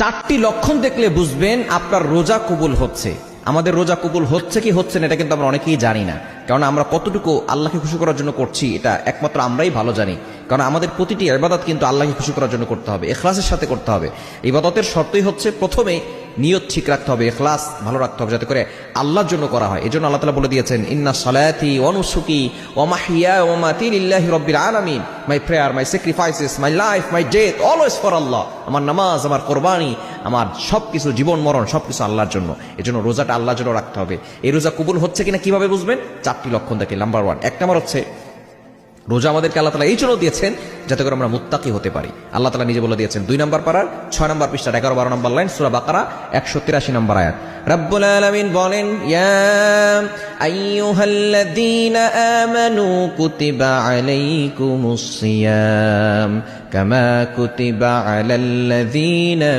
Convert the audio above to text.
4টি লক্ষণ দেখলে বুঝবেন আপনার রোজা কবুল হচ্ছে। আমাদের রোজা কবুল হচ্ছে কি হচ্ছে না এটা কিন্তু আমরা অনেকেই জানি না, কারণ আমরা কতটুকু আল্লাহকে খুশি করার জন্য করছি এটা একমাত্র আমরাই ভালো জানি। কারণ আমাদের প্রতিটি ইবাদত কিন্তু আল্লাহকে খুশি করার জন্য করতে হবে, ইখলাসের সাথে করতে হবে। ইবাদতের শর্তই হচ্ছে প্রথমে নিয়ত ঠিক রাখতে হবে, ইখলাস ভালো রাখতে হবে, যাতে করে আল্লাহর জন্য করা হয়। এজন্য আল্লাহ তাআলা বলে দিয়েছেন, ইন্না সালাতি ওয়া নুসুকি ওয়া মাহইয়া ওয়া মামাতি লিল্লাহি রাব্বিল আলামিন, my prayer, my sacrifices, my life, my death, always for Allah. আমার নামাজ, আমার কোরবানি, আমার সবকিছু, জীবন মরণ সবকিছু আল্লাহর জন্য। এজন্য রোজাটা আল্লাহর জন্য রাখতে হবে। এই রোজা কবুল হচ্ছে কিনা কিভাবে বুঝবেন? 4টি লক্ষণ দেখে। নাম্বার 1, 1 নম্বর হচ্ছে রোজা আমাদেরকে আল্লাহ তাআলা এই জন্য দিয়েছেন যাতে করে আমরা মুত্তাকি হতে পারি। আল্লাহ তাআলা নিজে বলে দিয়েছেন 2 নম্বর পারার 6 নম্বর পৃষ্ঠার 11-12 নম্বর লাইন, সূরা বাকারা 183 নম্বর আয়াত। রব্বুল আলামিন বলেন, ইয়া আইয়ুহাল্লাযীনা আমানু কুতিবা আলাইকুমুস সিয়াম কামা কুতিবা আলাল্লাযীনা